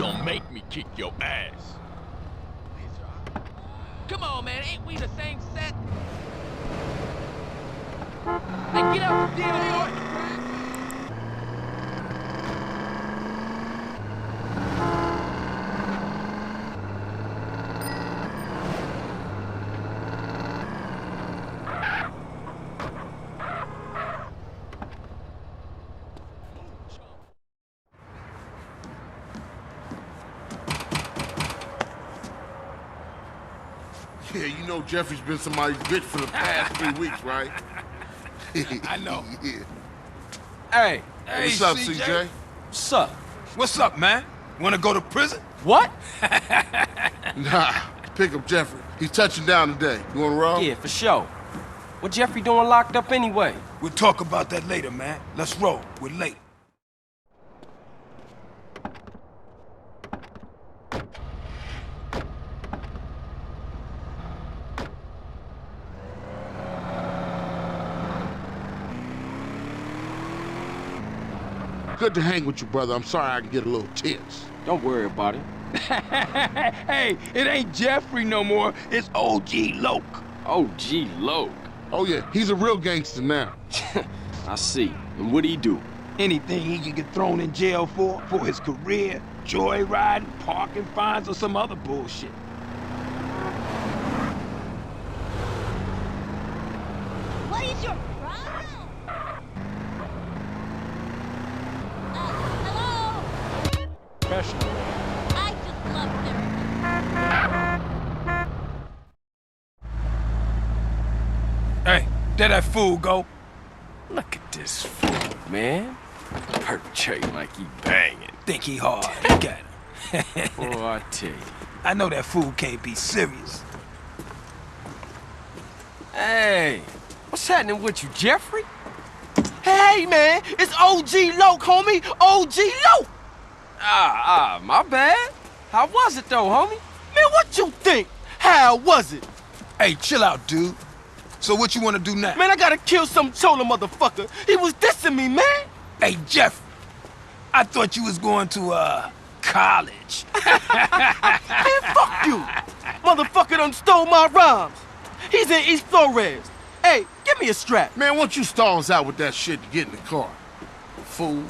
Don't make me kick your ass. Come on, man, ain't we the same set? Hey, get out the deal, Yeah, you know Jeffrey's been somebody's bitch for the past 3 weeks, right? I know. Yeah. Hey. Hey, What's up, CJ? What's up? What's up, man? Wanna go to prison? What? Nah, pick up Jeffrey. He's touching down today. You wanna roll? Yeah, for sure. What Jeffrey doing locked up anyway? We'll talk about that later, man. Let's roll. We're late. Good to hang with you, brother. I'm sorry I can get a little tense. Don't worry about it. Hey, it ain't Jeffrey no more. It's OG Loke. OG Loke. Oh, yeah, he's a real gangster now. I see. And what'd he do? Anything he can get thrown in jail for his career, joyriding, parking fines, or some other bullshit. What is your problem? Hello? Professional. I just love therapy. Hey, there that fool go. Look at this fool, man. Perpetrating like he banging. Think he hard. Look at him. Boy, I tell you. I know that fool can't be serious. Hey, what's happening with you, Jeffrey? Hey, man, it's OG Loke, homie. OG Loke. My bad. How was it, though, homie? Man, what you think? How was it? Hey, chill out, dude. So what you want to do now? Man, I gotta kill some chola motherfucker. He was dissing me, man. Hey, Jeff. I thought you was going to, college. Man, fuck you. Motherfucker done stole my rhymes. He's in East Flores. Hey, give me a strap. Man, why don't you stall us out with that shit to get in the car? Fool.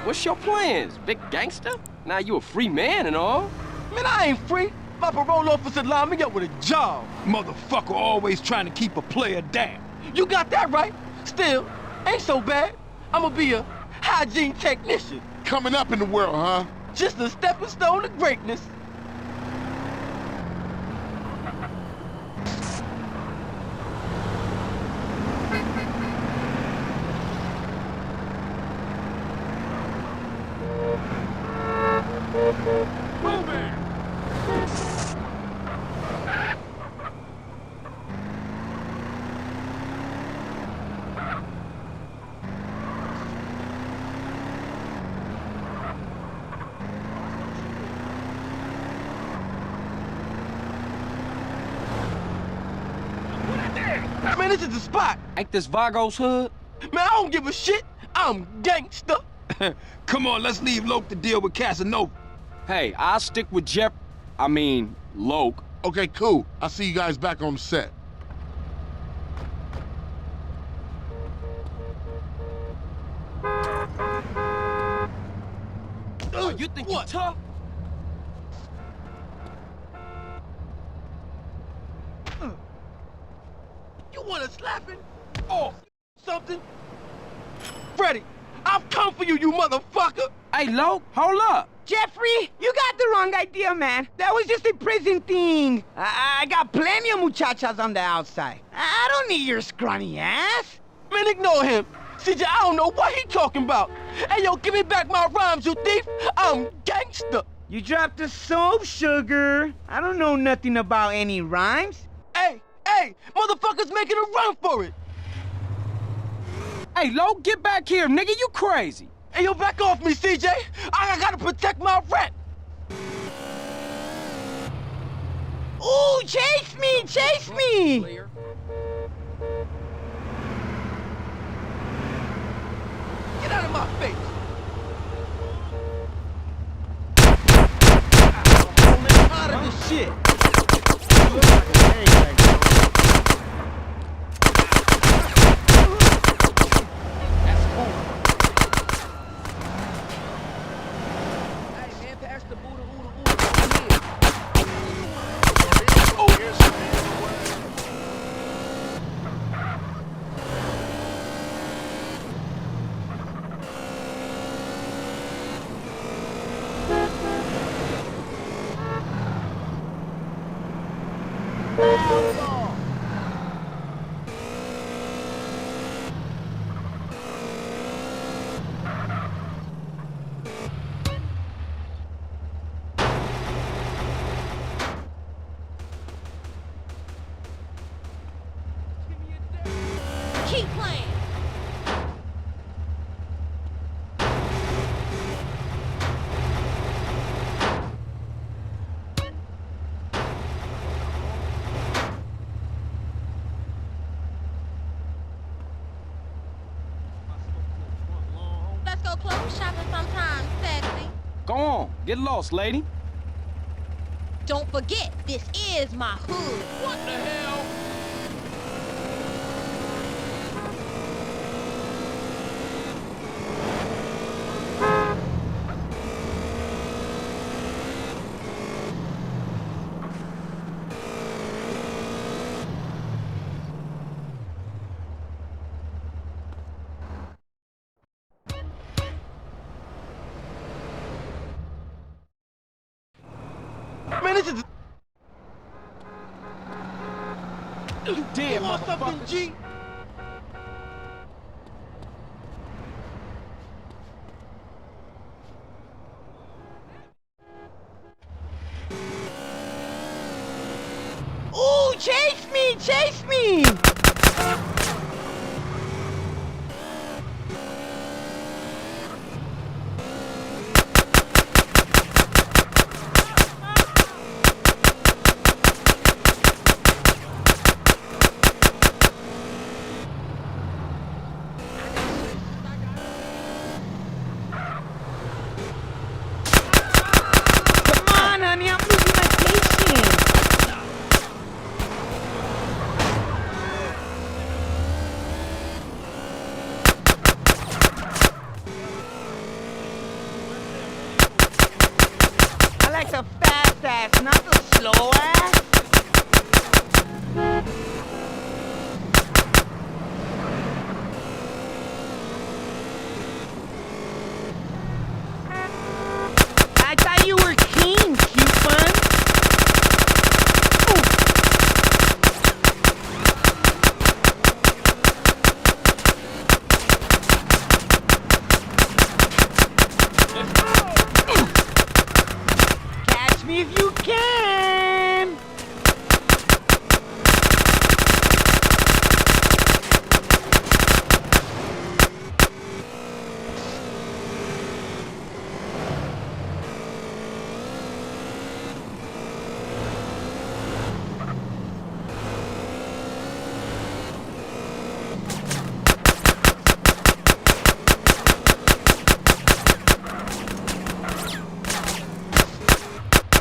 What's your plans, big gangster? Now you a free man and all. Man, I ain't free. My parole officer lined me up with a job. Motherfucker always trying to keep a player down. You got that right. Still, ain't so bad. I'ma be a hygiene technician. Coming up in the world, huh? Just a stepping stone to greatness. Man, this is the spot. Ain't this Vago's hood? Man, I don't give a shit. I'm gangster. Come on, let's leave Loke to deal with Casanova. Hey, I'll stick with Loke. Okay, cool. I'll see you guys back on the set. You think you tough? You wanna slap it? Or something? Freddy, I've come for you, you motherfucker! Hey, Loke, hold up. Jeffrey, you got the wrong idea, man. That was just a prison thing. I got plenty of muchachas on the outside. I don't need your scrawny ass. Man, ignore him. CJ, I don't know what he talking about. Hey, yo, give me back my rhymes, you thief. I'm gangster. You dropped the soap, sugar. I don't know nothing about any rhymes. Hey, motherfuckers making a run for it. Hey, Loke, get back here, nigga. You crazy. Hey, yo, back off me, CJ. I gotta protect my rent. Ooh, chase me, chase me. my face. I'm tired of this shit. You look like a gangbang, bro. That's cool. Hey, man, pass the Buddha, Ooda, Ooda. Keep playing. Let's go clothes shopping sometime, sexy. Go on, get lost, lady. Don't forget, this is my hood. What the hell? Man, this is... You dead, You want something, motherfucker. G? Ooh, chase me! Chase me! Come on, honey, I'm losing my patience. I like the fast ass, not the slow ass. I thought you were king, Cupid. Catch me if you can.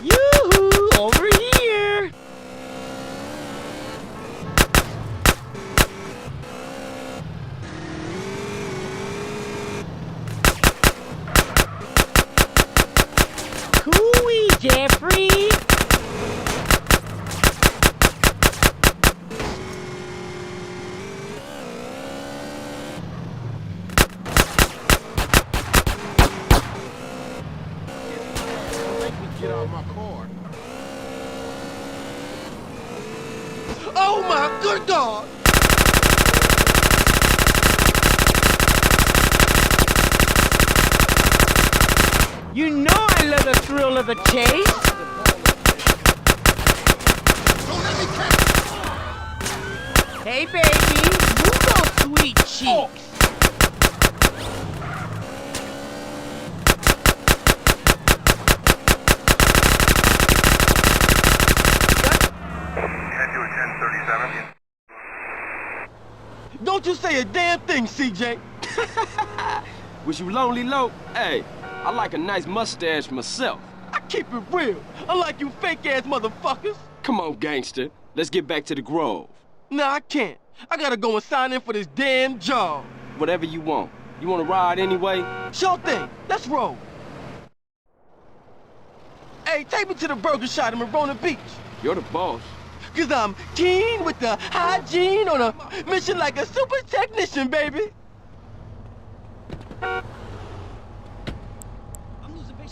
Yoo-hoo, over here. Cooey, Jeffrey. Make me get out of my car. Oh my good God! You know I love the thrill of the chase. Don't let me catch Hey, baby, move those sweet cheeks. Don't you say a damn thing, CJ. Was you lonely, Lo? Hey, I like a nice mustache myself. I keep it real, unlike you fake-ass motherfuckers. Come on, gangster. Let's get back to the Grove. Nah, I can't. I gotta go and sign in for this damn job. Whatever you want. You wanna ride anyway? Sure thing. Let's roll. Hey, take me to the burger shop in Marina Beach. You're the boss. Cause I'm keen with the hygiene on a mission like a super technician, baby.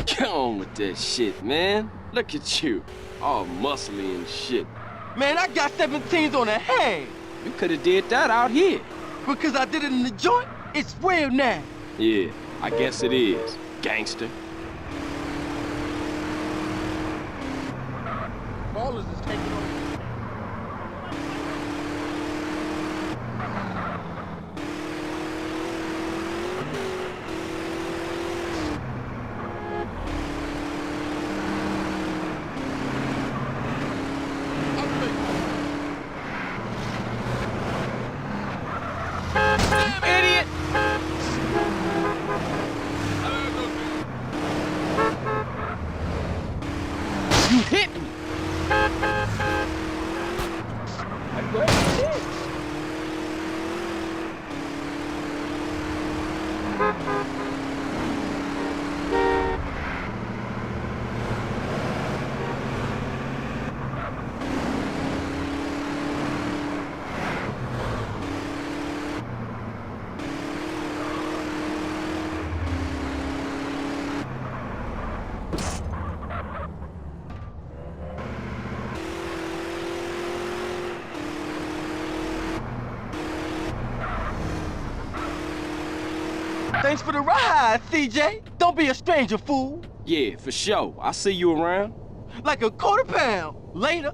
Get on with that shit, man. Look at you. All muscly and shit. Man, I got 17s on a hang. You could've did that out here. Because I did it in the joint, it's real now. Yeah, I guess it is, gangster. Ballers is taking over. Idiot! You hit me! Thanks for the ride, CJ. Don't be a stranger, fool. Yeah, for sure. I'll see you around. Like a quarter pound. Later.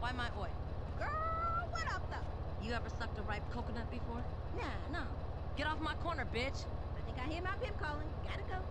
Why my oil? Girl, what up though? You ever sucked a ripe coconut before? Nah, no. Get off my corner, bitch. I think I hear my pimp calling. Gotta go.